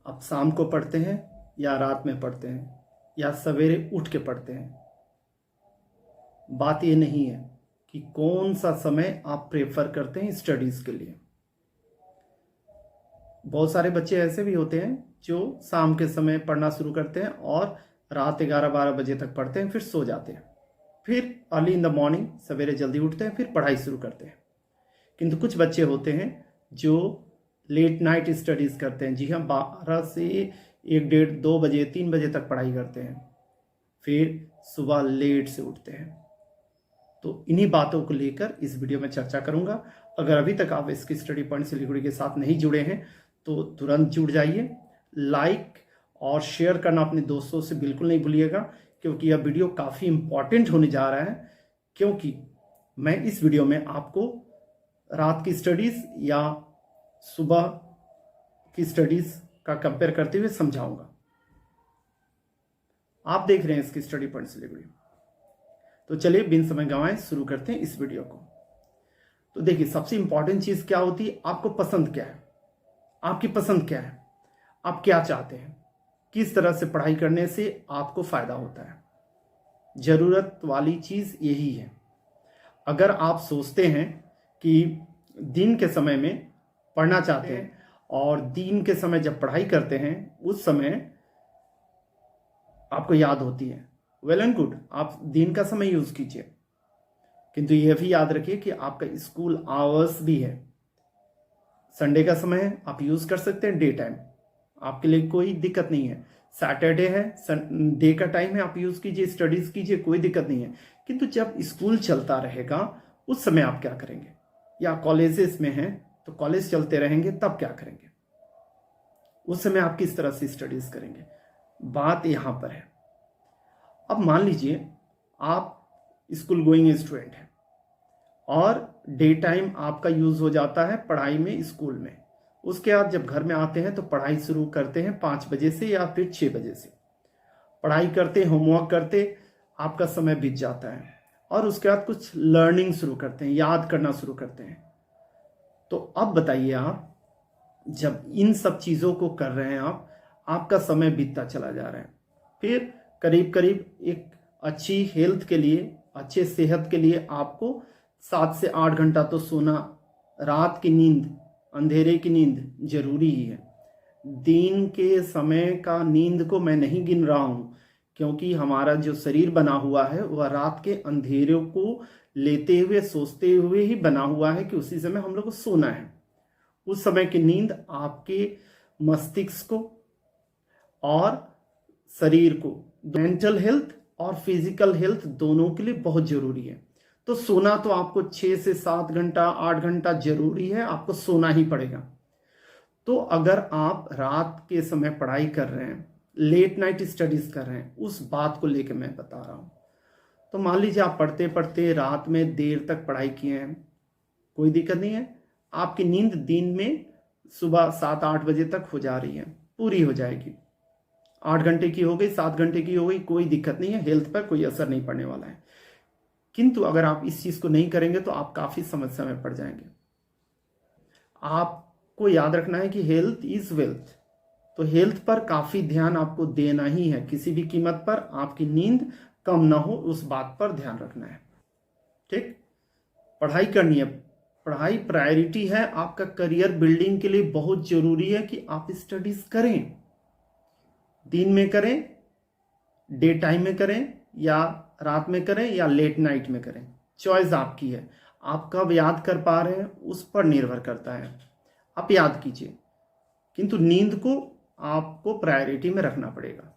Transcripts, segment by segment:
आप शाम को पढ़ते हैं या रात में पढ़ते हैं या सवेरे उठ के पढ़ते हैं, बात ये नहीं है कि कौन सा समय आप प्रेफर करते हैं स्टडीज़ के लिए। बहुत सारे बच्चे ऐसे भी होते हैं जो शाम के समय पढ़ना शुरू करते हैं और रात 11-12 बजे तक पढ़ते हैं, फिर सो जाते हैं, फिर अर्ली इन द मॉर्निंग सवेरे जल्दी उठते हैं, फिर पढ़ाई शुरू करते हैं। किंतु कुछ बच्चे होते हैं जो लेट नाइट स्टडीज़ करते हैं। जी हाँ, 12 से 1, 1:30, 2 बजे 3 बजे तक पढ़ाई करते हैं, फिर सुबह लेट से उठते हैं। तो इन्हीं बातों को लेकर इस वीडियो में चर्चा करूंगा। अगर अभी तक आप इसकी स्टडी पॉइंट सिलीगुड़ी के साथ नहीं जुड़े हैं तो तुरंत जुड़ जाइए। लाइक और शेयर करना अपने दोस्तों से बिल्कुल नहीं भूलिएगा, क्योंकि यह वीडियो काफ़ी इंपॉर्टेंट होने जा रहा है। क्योंकि मैं इस वीडियो में आपको रात की स्टडीज़ या सुबह की स्टडीज़ का कंपेयर करते हुए समझाऊंगा। आप देख रहे हैं इसकी स्टडी पॉइंट सिलीगुड़ी। तो चलिए बिन समय गंवाए शुरू करते हैं इस वीडियो को। तो देखिए, सबसे इंपॉर्टेंट चीज़ क्या होती है, आपको पसंद क्या है, आपकी पसंद क्या है, आप क्या चाहते हैं, किस तरह से पढ़ाई करने से आपको फ़ायदा होता है। ज़रूरत वाली चीज़ यही है। अगर आप सोचते हैं कि दिन के समय में पढ़ना चाहते हैं और दिन के समय जब पढ़ाई करते हैं उस समय आपको याद होती है, वेल एंड गुड, आप दिन का समय यूज़ कीजिए। किंतु यह भी याद रखिए कि आपका स्कूल आवर्स भी है। संडे का समय है, आप यूज़ कर सकते हैं डे टाइम, आपके लिए कोई दिक्कत नहीं है। सैटरडे है, डे का टाइम है, आप यूज़ कीजिए, स्टडीज़ कीजिए, कोई दिक्कत नहीं है। किंतु जब स्कूल चलता रहेगा उस समय आप क्या करेंगे, या कॉलेजेस में हैं तो कॉलेज चलते रहेंगे तब क्या करेंगे, उस समय आप किस तरह से स्टडीज़ करेंगे, बात यहाँ पर है। अब मान लीजिए आप स्कूल गोइंग स्टूडेंट हैं और डे टाइम आपका यूज़ हो जाता है पढ़ाई में स्कूल में। उसके बाद जब घर में आते हैं तो पढ़ाई शुरू करते हैं 5 बजे से या फिर 6 बजे से। पढ़ाई करते, होमवर्क करते आपका समय बीत जाता है और उसके बाद कुछ लर्निंग शुरू करते हैं, याद करना शुरू करते हैं। तो अब बताइए, आप जब इन सब चीज़ों को कर रहे हैं आपका समय बीतता चला जा रहा है। फिर करीब करीब एक अच्छी हेल्थ के लिए, अच्छे सेहत के लिए आपको 7 से 8 घंटा तो सोना, रात की नींद, अंधेरे की नींद जरूरी ही है। दिन के समय का नींद को मैं नहीं गिन रहा हूँ, क्योंकि हमारा जो शरीर बना हुआ है वह रात के अंधेरों को लेते हुए, सोचते हुए ही बना हुआ है कि उसी समय हम लोग को सोना है। उस समय की नींद आपके मस्तिष्क को और शरीर को, मेंटल हेल्थ और फिजिकल हेल्थ दोनों के लिए बहुत जरूरी है। तो सोना तो आपको 6 से 7 घंटा, 8 घंटा जरूरी है, आपको सोना ही पड़ेगा। तो अगर आप रात के समय पढ़ाई कर रहे हैं, लेट नाइट स्टडीज कर रहे हैं, उस बात को लेकर मैं बता रहा हूं। तो मान लीजिए आप पढ़ते पढ़ते रात में देर तक पढ़ाई किए हैं, कोई दिक्कत नहीं है। आपकी नींद दिन में सुबह 7-8 बजे तक हो जा रही है, पूरी हो जाएगी। 8 घंटे की हो गई, 7 घंटे की हो गई, कोई दिक्कत नहीं है, हेल्थ पर कोई असर नहीं पड़ने वाला है। किंतु अगर आप इस चीज को नहीं करेंगे तो आप काफी समस्या में पड़ जाएंगे। आपको याद रखना है कि हेल्थ इज वेल्थ, तो हेल्थ पर काफी ध्यान आपको देना ही है। किसी भी कीमत पर आपकी नींद कम ना हो, उस बात पर ध्यान रखना है। ठीक, पढ़ाई करनी है, पढ़ाई प्रायोरिटी है। आपका करियर बिल्डिंग के लिए बहुत जरूरी है कि आप स्टडीज करें। दिन में करें, डे टाइम में करें, या रात में करें, या लेट नाइट में करें, चॉइस आपकी है। आप कब याद कर पा रहे हैं उस पर निर्भर करता है। आप याद कीजिए, किंतु नींद को आपको प्रायोरिटी में रखना पड़ेगा।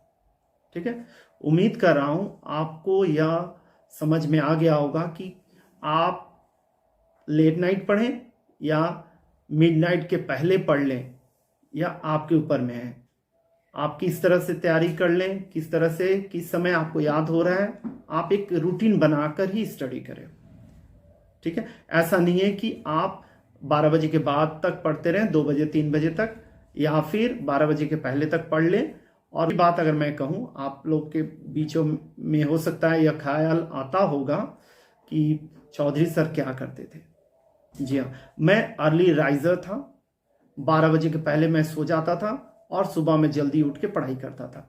ठीक है, उम्मीद कर रहा हूं आपको यह समझ में आ गया होगा कि आप लेट नाइट पढ़ें या मिडनाइट के पहले पढ़ लें, या आपके ऊपर में है। आप किस तरह से तैयारी कर लें, किस तरह से, किस समय आपको याद हो रहा है, आप एक रूटीन बनाकर ही स्टडी करें। ठीक है, ऐसा नहीं है कि आप 12 बजे के बाद तक पढ़ते रहें, 2 बजे 3 बजे तक, या फिर 12 बजे के पहले तक पढ़ लें। और बात अगर मैं कहूं, आप लोग के बीचों में हो सकता है यह ख्याल आता होगा कि चौधरी सर क्या करते थे। जी हाँ, मैं अर्ली राइजर था, 12 बजे के पहले मैं सो जाता था और सुबह में जल्दी उठ के पढ़ाई करता था।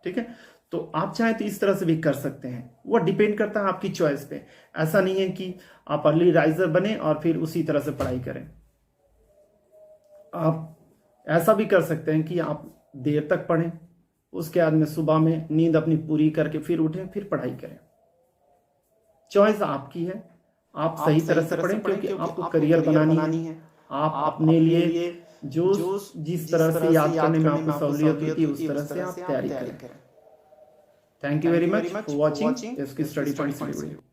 ठीक है, तो आप चाहें तो इस तरह से भी कर सकते हैं, वो डिपेंड करता है आपकी चॉइस पे। ऐसा नहीं है कि आप अर्ली राइजर बने और फिर उसी तरह से पढ़ाई करें। आप ऐसा भी कर सकते हैं कि आप देर तक पढ़ें, उसके बाद में सुबह में नींद अपनी पूरी करके फिर उठें, फिर पढ़ाई करें। चॉइस आपकी है, आप सही तरह से पढ़ें क्योंकि आपको करियर बनानी है। आप अपने लिए जो जिस तरह से याद करने में आपको सहूलियत होती है उस तरह से आप तैयारी करें। Thank you very much for watching इसकी स्टडी पॉइंट वीडियो।